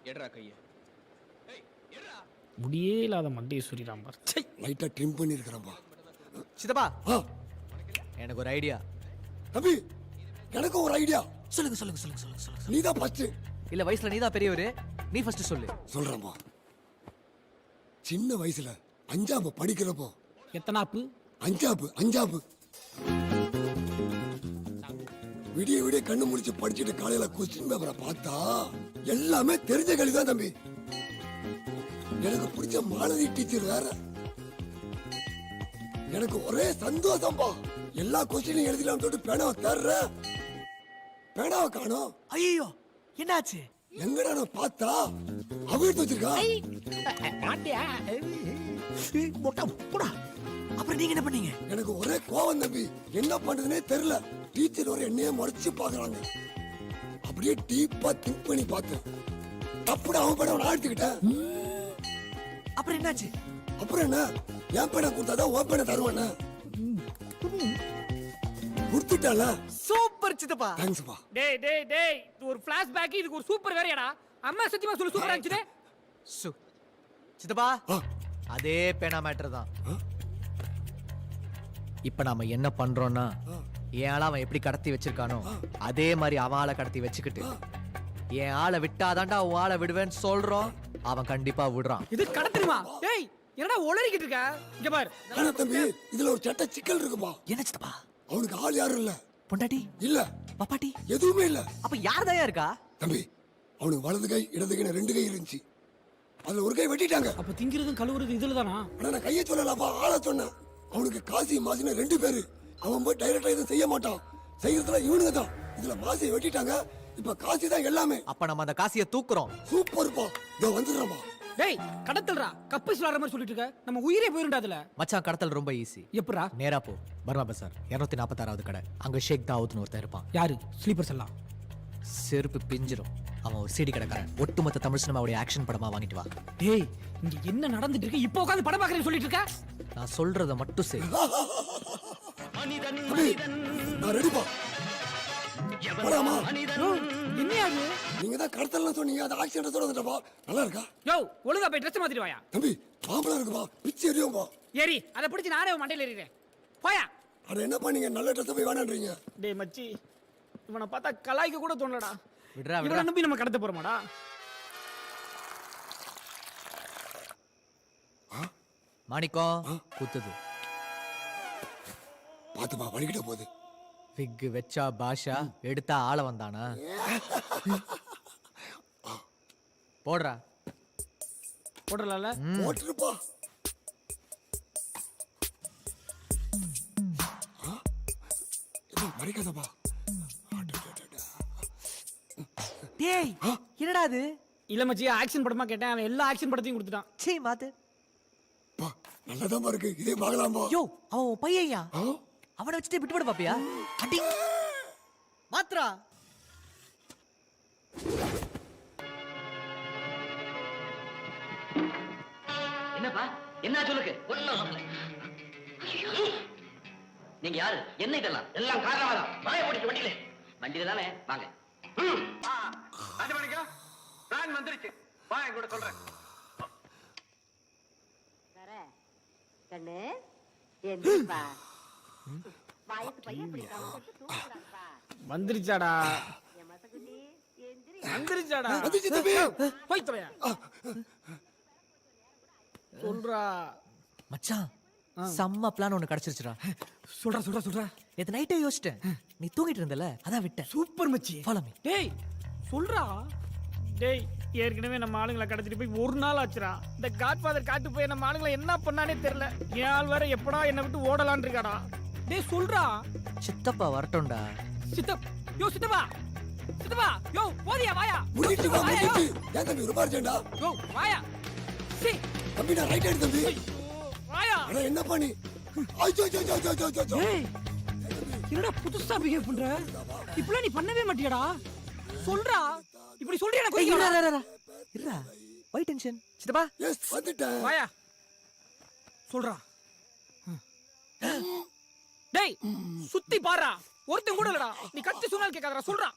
எட்ரா கைய. ஏய் எட்ரா. முடியே இல்லாத மண்டையை சுரிறான் பார். லைட்டா ட்ரிம் பண்ணிருக்கறப்பா. சித்தப்பா எனக்கு ஒரு ஐடியா. தம்பி எனக்கு ஒரு ஐடியா. சொல்லுங்க சொல்லுங்க சொல்லுங்க சொல்லுங்க சொல்லுங்க. நீதான் ஃபர்ஸ்ட். இல்ல வயசுல நீதான் பெரியவரு, நீ ஃபர்ஸ்ட் சொல்லு. சொல்றேன்பா. சின்ன வயசுல அஞ்சாப்பு படிக்கிறப்போ. எத்தனாப்பு? அஞ்சாப்பு. விடிய விடிய கண்ணு முடிச்சு படிச்சுட்டு காலையில கொஸ்டின் பேப்பரை பார்த்தா எல்லாமே தெரிஞ்ச கேள்விதான் தம்பி. எனக்கு பிடிச்ச மாணவி டீச்சர் வேற. எனக்கு ஒரே சந்தோஷம்பா. எல்லா கொஸ்டினும் எழுதலாம் சொல்லிட்டு பேனாவை தேடுற, பேனாவை காணோம். ஐயோ என்னாச்சு? எங்கடா நான் பார்த்தா அவ எடுத்து வச்சிருக்கா. அப்புறம் நீங்க என்ன பண்ணீங்க? எனக்கு ஒரே கோவம் தம்பி. என்ன பண்றதுனே தெரியல. டீச்சர் ஒரு என்னையே முறைச்சு பாக்குறாங்க. அப்படியே டீப்பா திங்க் பண்ணி பார்த்தேன். அப்படி அவன் பேனை நான் எடுத்துக்கிட்டேன். அப்புறம் என்னாச்சு? அப்புறம் என்ன, என் பேனை கொடுத்தாதான் உன் பேனை தருவானே. கொடுத்துட்டால. சூப்பர் சித்தப்பா. தேங்க்ஸ்ப்பா. டேய் டேய் டேய், இது ஒரு ஃபிளாஷ்பேக், இதுக்கு ஒரு சூப்பர் வேறயாடா. அம்மா சத்தியமா சொல்லு, சூப்பரா இருந்துச்சு. சித்தப்பா அதே பேனா மேட்டர் தான். இப்ப நாம என்ன பண்றோம்னா, என் ஆளை அவன் எப்படி கடத்தி வச்சிருக்கானோ அதே மாதிரி அவன் ஆளை கடத்தி வச்சுக்கிட்டு என் ஆளை விட்டாதான்டா உன் ஆளை விடுவேன்னு சொல்றோம். அவன் கண்டிப்பா விடுறான். இது கடத்துமா? டேய் என்னடா ஒளறிக்கிட்டு இருக்க? இங்க பாரு. ஆனா தம்பி இதுல ஒரு சட்ட சிக்கல் இருக்குப்பா. என்ன சித்தப்பா? அவனுக்கு ஆள் யாரும் இல்ல. பொண்டாட்டி இல்ல, பாப்பாட்டி எதுவுமே இல்ல. அப்ப யார் தயா இருக்கா? தம்பி அவனுக்கு வலது கை இடது கை 2 கை இருந்துச்சு. அதுல ஒரு கை வெட்டிட்டாங்க. அப்ப திங்கிறதும் கழுவுறது இதுல தானா? ஆனா நான் கையை சொல்லலப்பா, ஆளை சொன்னேன். அவனுக்கு காசி மாசின 2 பேரு. அவன் போய் டைரக்டா எதுவும் செய்ய மாட்டான். செய்யறதுல இவனுங்க தான். இதுல மாசியை வெட்டிட்டாங்க. இப்ப காசி தான் எல்லாமே. அப்ப நம்ம அந்த காசியை தூக்குறோம். சூப்பர்ப்பா. இதோ வந்துடுறப்பா. டேய் கடத்தல்றா, கப்பை சுலாற மாதிரி சொல்லிட்டு இருக்க. நம்ம உயிரே போயிருண்டா அதுல. மச்சான் கடத்தல் ரொம்ப ஈஸி. எப்படா? நேரா போ, பர்மா பசார் 246வது கடை. அங்க ஷேக் தாவூத்னு ஒருத்தன் இருப்பான். யாரு? ஸ்லீப்பர்ஸ் எல்லாம் செருப்பு பிஞ்சிரும். அவன் ஒரு சிடி கடைக்காரன். ஒட்டுமொத்த தமிழ் சினிமாவுடைய ஆக்ஷன் படமா வாங்கிட்டு வா. டேய் இங்க என்ன நடந்துட்டு இருக்கு? இப்போ உட்கார்ந்து படம் பார்க்கறேன்னு சொல்லிட்டு இருக்க. நான் சொல்றத மட்டும் செய். தம்பி, நான் ரெடிப்பா. போலாமா? என்னையாது? நீங்க தான் கடத்தல்னு சொன்னீங்க. அது ஆக்சிடென்ட் சொல்றதுப்பா. நல்லா இருக்கா? யோ ஒழுங்கா போய் ட்ரெஸ் மாத்திட்டு வாயா. தம்பி பாம்பளா இருக்குப்பா. பிச்சு எரியும்பா. ஏறி அதை பிடிச்சி நானே மண்டையில ஏறிறேன். போயா. அட என்ன பண்ணீங்க? நல்ல ட்ரெஸ் போய் வேணான்றீங்க. டேய் மச்சி, இவனை பார்த்தா கலாய்க்க கூட தோணலடா. விடுறா இவனை விடுறா. நம்பி நம்ம கடத்த போறோமாடா? மாணிக்கம் குத்துது. பாத்துப்பா, வலிக்கிட்ட போகுது. விக்கு வெச்சா பாஷா, எடுத்தா ஆள வந்தானா? போடுறா. போடலாம்ல? போட்டுருப்பா. மறைக்காதப்பா. டேய் என்னடா அது? இல்ல மச்சி, ஆக்ஷன் படமா கேட்டேன். அவன் எல்லா ஆக்ஷன் படத்தையும் கொடுத்துட்டான். சீ மாத்து. பா நல்லதாமா இருக்கு. இதே பார்க்கலாம்பா. யோ அவன் உன் பையன்யா. ஆ? அவனை வச்சுட்டு விட்டு விட பாப்பியா? அடி மாத்ரா. என்னப்பா என்ன சொல்லுக்கு? நீங்க யாரு? என்ன இதெல்லாம்? எல்லாம் காரணம் வாய போட்டு வண்டியில வண்டியில தானே வாங்க. பிளான் வந்துருச்சு. வா என் கூட சொல்றேன். கண்ணு என்னப்பா வயசு பையன் இப்படி கவுந்துட்டு தூங்குறான்ப்பா. வந்துருச்சாடா, என் மசகுட்டி எந்திரி. வந்துருச்சாடா. வந்துச்சு தம்பி. போய் தொலையா. சொல்றா மச்சான் செம்ம பிளான் ஒன்னு கிடைச்சிருச்சுடா. சொல்றா சொல்றா சொல்றா. நேத்து நைட்டே யோசிச்சிட்டேன். நீ தூங்கிட்டு இருந்தல, அதான் விட்டேன். சூப்பர் மச்சி. Follow me. டேய் சொல்றா. டேய் ஏற்கனவே நம்ம ஆளுங்களை கடத்திட்டு போய் ஒரு நாள் ஆச்சுடா. இந்த காட்ஃபாதர் காட்டு போய் நம்ம ஆளுங்களை என்ன பண்ணானே தெரியல. என் ஆள் வேற எப்படா என்னை விட்டு ஓடலான்னு இருக்காடா. டேய் சொல்றா. சித்தப்பா வரட்டும்டா. யோ சித்தப்பா, சித்தப்பா யோ போதியா வாயா. முடிச்சு வா, முடிச்சு. ஏன் தம்பி ரொம்ப அர்ஜென்டா? யோ வாயா. சி தம்பி நான் ரைட் எடுத்து தம்பி. வாயா. அட என்ன பண்ணி? ஐயோ ஐயோ ஐயோ ஐயோ ஐயோ. டேய் என்னடா புதுசா பிஹேவ் பண்ற? இப்பலாம் நீ பண்ணவே மாட்டியாடா. சொல்றா. இப்படி சொல்றியா? நான் கொய்யா. இருடா. வை டென்ஷன். சித்தப்பா எஸ் வந்துட்டேன். வாயா. சொல்றா. டேய் சுத்தி பாறா. ஒருத்தன் கூட இல்லடா. நீ கத்தி சொன்னால் கேட்காதடா. சொல்றா.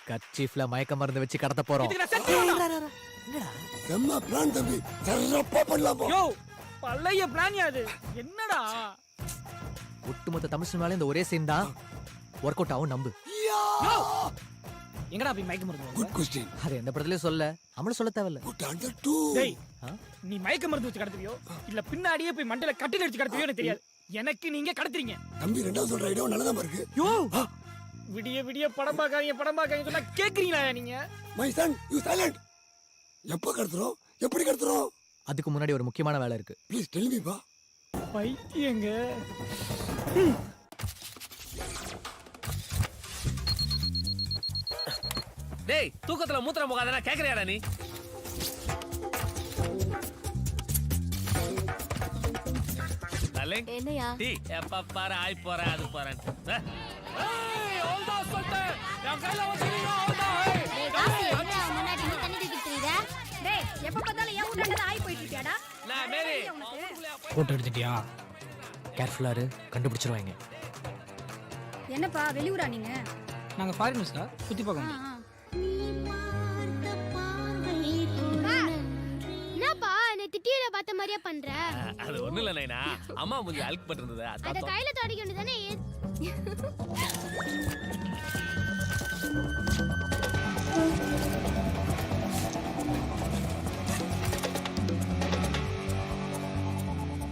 கர்ச்சீஃப்ல மயக்க மருந்து வச்சு கடத்த போறோம். இதுக்கு நான் செத்து வேணும். செம்ம பிளான் தம்பி, சிறப்பா பண்ணலாமா? யோ பழைய பிளான் அது. என்னடா ஒட்டுமொத்த தமிழ் சினிமால இந்த ஒரே சீன் தான் ஒர்க் அவுட் ஆகும் நம்பு. எங்கடா போய் மயக்க மருந்து வாங்குவ? Good question. அது எந்த படத்துலயும் சொல்ல, நம்மளும் சொல்ல தேவையில்ல. Good answer too. டேய் ஆ? நீ மயக்க மருந்து வச்சு கடத்துவியோ இல்ல பின்னாடியே போய் மண்டையில கட்டில அடிச்சு கடத்துவியோ எனக்கு தெரியாது. எனக்கு நீங்க கடத்துறீங்க. தம்பி ரெண்டாவது சொல்ற ஐடியா நல்லதா இருக்கு. யோ விடிய விடிய படம் பார்க்காதீங்க சொன்னா கேக்குறீங்களா நீங்க? My son you silent. எப்ப கடத்துறோம், எப்படி கடத்துறோம்? அதுக்கு முன்னாடி ஒரு முக்கியமான வேலை இருக்கு. ப்ளீஸ் டெல் மீ பா. பைத்தியங்க. டேய் தூக்கத்துல மூத்திரம் போகாதனா கேக்குறியாடா நீ? டார்லிங் என்னையா டீ எப்ப பாரு ஆய் போற அது போறேன். ஏய் ஓல்டா சொல்லிட்டு என் கையில வச்சிருங்க ஓல்டா. டேய் காசி என்னடா முன்னாடி நீ தண்ணி தூக்கிட்டு இருக்கீங்க டேய் எப்ப பார்த்தாலும் ஏன் உண்டாண்டா ஆயி போயிட்டு இருக்கியாடா? நான் மேரி போட்டோ எடுத்துட்டியா? கேர்ஃபுல்லா இரு, கண்டுபிடிச்சிருவாங்க. என்னப்பா வெளியூரா நீங்க? நாங்க ஃபாரினர்ஸ்டா, சுத்தி பார்க்க வந்தோம். என்னப்பா நேத்து டிவில பார்த்த மாதிரியா பண்ற அது ஒண்ணு இல்ல நைனா, அம்மா கொஞ்சம் அல்க் பண்றது அத அதான். கையில தடிக்க வேண்டியதானே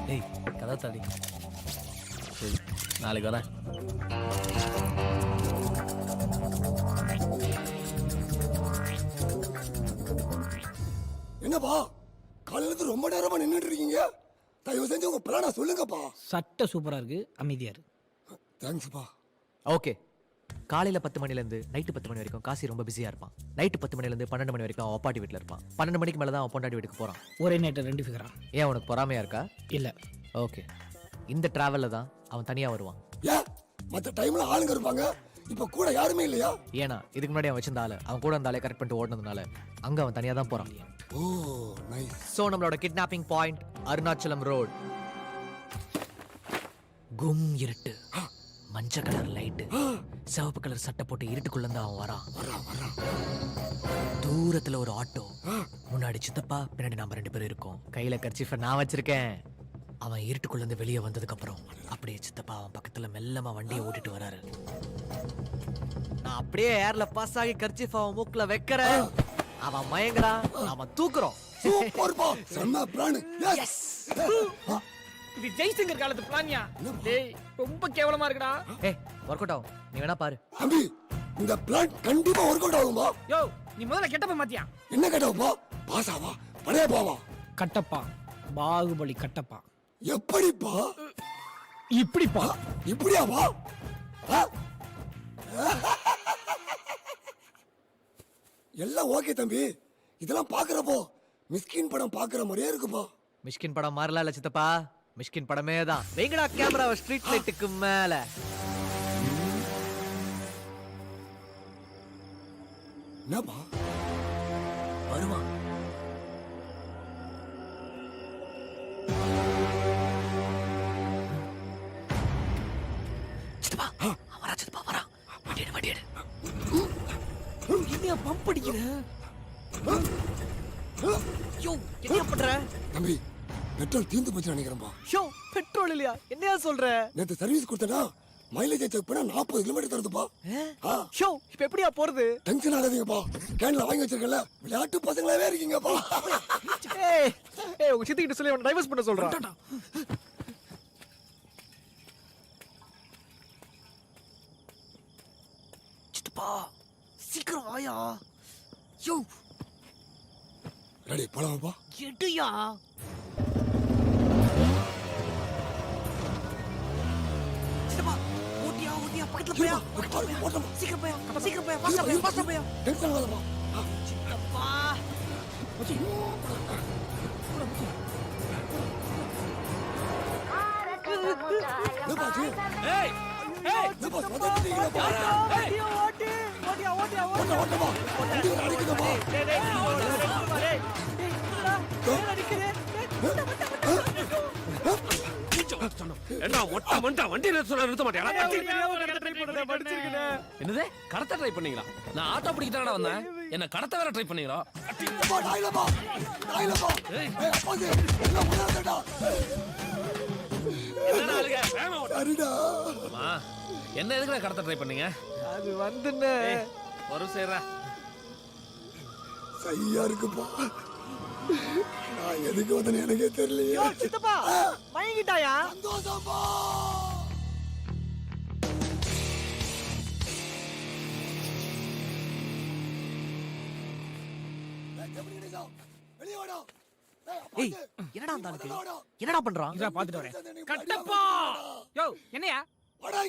டேய் கதை தாடி. சரி நாளைக்கு வரேன். என்னப்பா காலையில இருந்து ரொம்ப நேரமா நின்னுட்டு இருக்கீங்க? தயவு செஞ்சு உங்க பிளான சொல்லுங்கப்பா. சட்டை சூப்பரா இருக்கு, அமைதியா இரு. தேங்க்ஸ்ப்பா. ஓகே, காலையில 10 மணில இருந்து நைட்டு 10 மணி வரைக்கும் காசி ரொம்ப பிஸியா இருப்பான். நைட்டு 10 மணில இருந்து 12 மணி வரைக்கும் அவன் அப்பாட்டி வீட்டுல இருப்பான். 12 மணிக்கு மேல தான் அவன் பொண்டாட்டி வீட்டுக்கு போறான். ஒரே நைட்டு 2 ஃபிகரா? ஏன் உனக்கு பொறாமையா இருக்கா? இல்ல. ஓகே, இந்த டிராவல்ல தான் அவன் தனியா வருவான். ஏன் மத்த டைம்ல ஆளுங்க இருப்பாங்க, இப்ப கூட யாருமே இல்லையா? ஏன்னா இதுக்கு முன்னாடி அவன் வச்சிருந்த ஆளு அவன் கூட இருந்தாலே கரெக்ட் பண்ணிட்டு ஓடுனதுனால அங்க அவன் தனியா தான் போறான். ஓ நைஸ். சோ நம்மளோட கிட்னாப்பிங் பாயிண்ட் அருணாச்சலம் ரோட். கும் இருட்டு, மஞ்சள் கலர் லைட்டு, சிவப்பு கலர் சட்டை போட்டு இருட்டுக்குள்ள இருந்து அவன் வரான். தூரத்துல ஒரு ஆட்டோ, முன்னாடி சித்தப்பா, பின்னாடி நாம 2 பேரும் இருக்கோம். கையில கர்ச்சீஃபை நான் வச்சிருக்கேன். அவன் இருட்டுக்குள்ள இருந்து வெளியே வந்ததுக்கு அப்புறம் அப்படியே சித்தப்பா அவன் பக்கத்துல மெல்லமா வண்டியை ஓட்டிட்டு வராரு. நான் அப்படியே ஏர்ல பாஸ் ஆகி கர்ச்சீஃப் அவன் மூக்குல வைக்கிறேன். அவன் மயங்குறான், அவன் தூக்குறோம். சூப்பர்ப்பா, செம்ம பிளான். எஸ். இது ஜெய்சங்கர் காலத்து பிளான்யா. டேய் ரொம்ப கேவலமா இருக்குடா. ஏய் ஒர்க் அவுட் ஆகும், நீ வேணா பாரு. தம்பி இந்த பிளான் கண்டிப்பா ஒர்க் அவுட் ஆகும்பா. யோ நீ முதல்ல கெட்டப்ப மாத்தியா? என்ன கேட்டப்பா? பாசாவா பழைய பாவா? கட்டப்பா, பாகுபலி கட்டப்பா. எப்படிப்பா? இப்படிப்பா. இப்படியாப்பா? எல்லாம் ஓகே தம்பி, இதெல்லாம் பாக்குறப்போ மிஸ்கின் படம் பாக்குற மாதிரியே இருக்குப்பா. மிஷ்கின் படம் மாறல இல்ல சித்தப்பா, மிஷ்கின் படமே தான். வெங்கடா கேமராவை ஸ்ட்ரீட் லைட்டுக்கு மேல. என்னப்பா? வருவான். சித்தப்பா அவன் வரா, சித்தப்பா வரா. வண்டியடு. என்ன பம்ப் அடிக்கிற? யோ என்ன பண்ற? தம்பி பெட்ரோல் தீந்து போச்சு நினைக்கிறேன்பா. யோ பெட்ரோல் இல்லையா? என்னையா சொல்ற? நேத்து சர்வீஸ் கொடுத்தனா மைலேஜ் செக் பண்ணா 40 கிலோமீட்டர் தருதுப்பா. யோ இப்ப எப்படியா போறது? டென்ஷன் ஆகாதீங்கப்பா, கேன்ல வாங்கி வச்சிருக்கல, விளையாட்டு பசங்களாவே இருக்கீங்கப்பா. ஏய் உங்க சித்திக்கிட்ட சொல்லி அவனை டைவர்ஸ் பண்ண சொல்றான். சித்தப்பா சீக்கிரம் வாயா. யோ ரெடி போலாமாப்பா? எடுயா. சித்தப்பா ஓட்டியா பக்கத்துல போயா. சீக்கிரம் போயா ஃபாஸ்டா போயா. டென்ஷன் ஆகாதப்பா. சித்தப்பா என்னப்பா ஆச்சு? ஏய் ஏய் என்னப்பா சதச்சிட்டீங்களப்பா? ஓட்டப்பா, வண்டி வர அடிக்குதுப்பா. என்ன மொட்டை மண்டா வண்டி நிறுத்த மாட்டியா என்னது கடத்த ட்ரை பண்ணீங்களா? நான் ஆட்டோ பிடிக்க தானடா வந்தேன். என்ன கடத்த வேற ட்ரை பண்ணீங்களா? என்னடா ஆளுங்க? வேகமா ஓட்டு. அம்மா, என்ன எதுக்குடா கடத்த ட்ரை பண்ணீங்க? அது வந்துன்னு ஒரு சேரா சரியா இருக்குப்பா. நான் எதுக்கு வந்தேன்னு எனக்கே தெரியலையே. சித்தப்பா மயங்கிட்டாயா? சந்தோஷப்பா. வெளியே வாடா. ஏய் என்னடா அந்த ஆளுக்கு என்னடா பண்றான்? இதா பாத்துட்டு வரேன். கட்டப்பா யோ என்னையா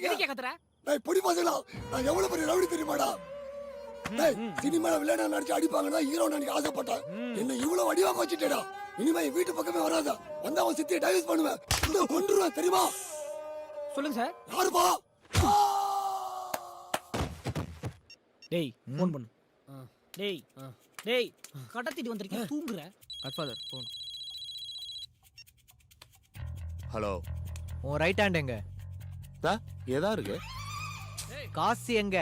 எதுக்கு கத்துற? டேய் பொடி பசங்களா, நான் எவ்வளவு பெரிய ரவுடி தெரியுமாடா? டேய் சினிமால வில்லனா நடிச்சு அடிப்பாங்கன்னா ஹீரோ நினைக்க ஆசைப்பட்டேன். என்ன இவ்வளவு வடிவா வச்சிட்டேடா. இனிமே வீட்டு பக்கமே வராத. வந்தா அவன் சித்தியை டைவர்ஸ் பண்ணுவேன். இந்த கொன்றுவேன் தெரியுமா? சொல்லுங்க சார். யாருப்பா? டேய் ஃபோன் பண்ணு. டேய் டேய் கடத்திட்டு வந்திருக்கீங்க தூங்குற. Godfather phone. ஹலோ, உன் ரைட் ஹேண்ட் எங்க? ஏதா இருக்கு? காசி எங்க?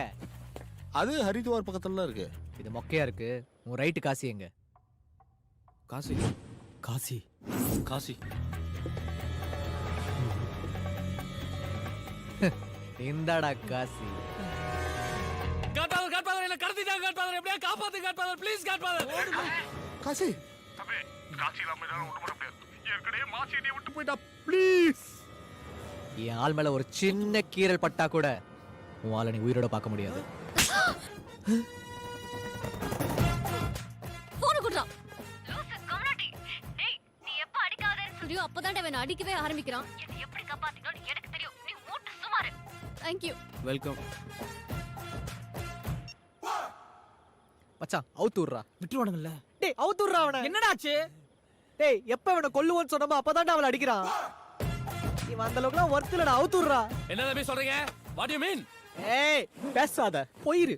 அது ஹரித்வார் பக்கத்துல இருக்கு. இது மொக்கையா இருக்கு. உன் ரைட்டு காசி எங்க? காசி காசி காசி இந்தாடா காசி. காட்ஃபாதர் காட்ஃபாதர் என்ன கடத்திட்டாங்க காட்ஃபாதர். எப்படியா காப்பாத்து காட்ஃபாதர் ப்ளீஸ் காட்ஃபாதர். காசி என் ஆள் மேல ஒரு சின்ன கீறல் பட்டா கூட உன் ஆளை நீ உயிரோட பார்க்க முடியாது. போன் குடுறா. லூசு கம்னாட்டி. டேய் நீ எப்ப அடிக்காதே சொல்றியோ அப்பதான் அவன் அடிக்கவே ஆரம்பிக்கிறான். என்ன எப்படி காப்பாத்திக்கணும் எனக்கு தெரியும். நீ மூட்டு சுமாரு. Thank you. வெல்கம். மச்சான் அவுத்துறா. விட்டுவானுங்கல்ல. டேய் அவுத்துறா அவனை. என்னடா ஆச்சு? டேய் எப்ப அவனை கொல்லுவோன்னு சொன்னமோ அப்பதான் அவளை அடிக்கிறான். இவன் அந்த அளவுக்குலாம் ஒர்த் இல்லடா. அவுத்துறா. என்ன தம்பி சொல்றீங்க? What you mean? ஏய் பேசாத போயிரு.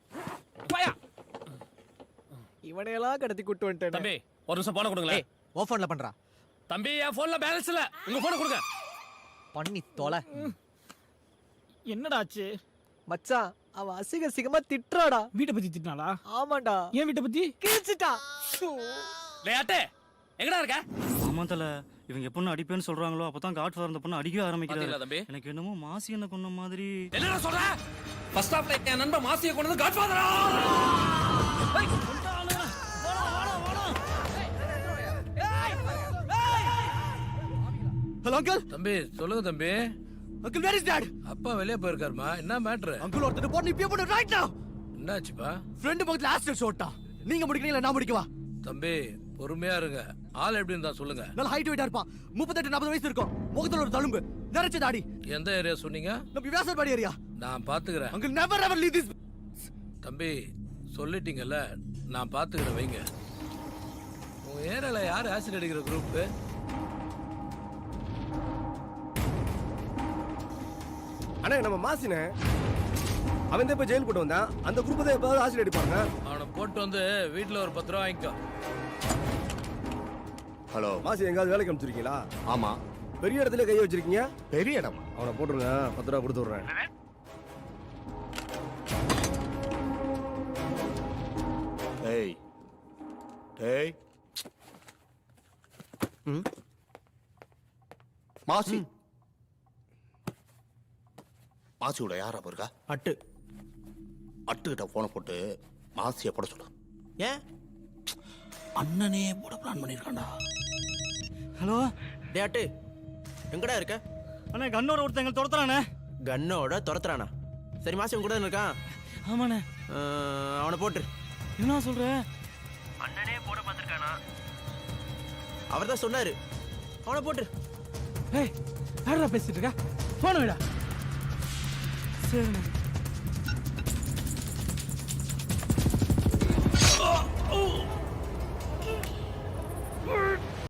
போயா. இவனையெல்லாம் கடத்தி கூட்டு வந்துட்டேன். தம்பி ஒரு நிமிஷம் போன கொடுங்களேன். ஏய் ஓ ஃபோன்ல பண்றா. தம்பி என் போன்ல பேலன்ஸ் இல்ல. உங்க போனை கொடுங்க. பண்ணி தொலை. என்னடா ஆச்சு? மச்சான் அவன் அசிங்க அசிங்கமா திட்டுறாடா. வீட்டை பத்தி திட்டினாளா? ஆமாண்டா. ஏன் வீட்டை பத்தி? கிழிச்சிட்டா. லேட்டே எங்கடா இருக்க? ஆமாந்தல இவங்க எப்பொண்ணு அடிப்பேன்னு சொல்றாங்களோ அப்பதான் காட்ஃபாதர் அந்த பொண்ணு அடிக்கவே ஆரம்பிக்கிறாரு. பாத்தீங்களா தம்பி? எனக்கு என்னமோ மாசி என்ன கொன்ன மாதிரி. என்னடா சொல்ற? ஃபர்ஸ்ட் ஹாஃப்ல என் நண்பன் மாசியை கொண்டு வந்து காட்ஃபாதரா? Hello uncle. தம்பி சொல்லுங்க தம்பி. Uncle where is dad? அப்பா வெளிய போயிருக்காருமா. என்ன மேட்டர்? அங்கிள் ஒருத்தர் போன் இப்பயே போடு ரைட் நவ. என்னாச்சுப்பா? ஃப்ரெண்ட் பக்கத்துல ஆஸ்டர் ஷோட்டா. நீங்க முடிக்கிறீங்களா நான் முடிக்கவா? தம்பி பொறுமையா இருங்க. ஆள் எப்படி இருந்தா சொல்லுங்க. நல்ல ஹைட் வெயிட்டா இருப்பான். 38-40 வயசு இருக்கும். முகத்துல ஒரு தழும்பு. நரைச்ச தாடி. எந்த ஏரியா சொன்னீங்க? நம்ம வியாசர்பாடி ஏரியா. நான் பாத்துக்கிறேன். Uncle never ever leave this. தம்பி சொல்லிட்டீங்கல்ல, நான் பாத்துக்கிறேன் வைங்க. உங்க ஏரியால யார் ஆசிட் அடிக்கிற குரூப்? அண்ணா நம்ம மாசினே அவன் தான் இப்ப ஜெயில் போட்டு வந்தான். அந்த குரூப் தான் எப்போது ஆசிட் அடிப்பாங்க. அவனை போட்டு வந்து வீட்டுல ஒரு 10 ரூபா வாங்கிக்கோ. ஹலோ, மாசி எங்காவது வேலைக்கு அனுப்பிச்சிருக்கீங்களா? ஆமா. பெரிய இடத்துல கையை வச்சிருக்கீங்க. பெரிய இடமா? அவனை போட்டுருங்க. 10 ரூபா கொடுத்து விடுறேன். டேய் டேய் மாசி மாசியோட யாரா இருக்கா? அட்டு அட்டுக்கிட்ட போனை போட்டு மாசியை போட சொல்லு. ஏன் அண்ணனே போட பிளான் பண்ணிருக்காண்டா. ஹலோ டே அட்டு எங்கடா இருக்க? அண்ணா கண்ணோட ஒருத்தங்க துரத்துறானே. கன்னோட துரத்துறானா? சரி மாசி உங்க கூட இருக்கான். ஆமாண்ணே. அவனை போட்டு. என்ன சொல்ற? அண்ணனே போட பார்த்திருக்கானா? அவர் தான் சொன்னாரு. அவனை போட்டு. ஏய் யாரா பேசிட்டு இருக்க? போன் விடா. சரிண்ணே.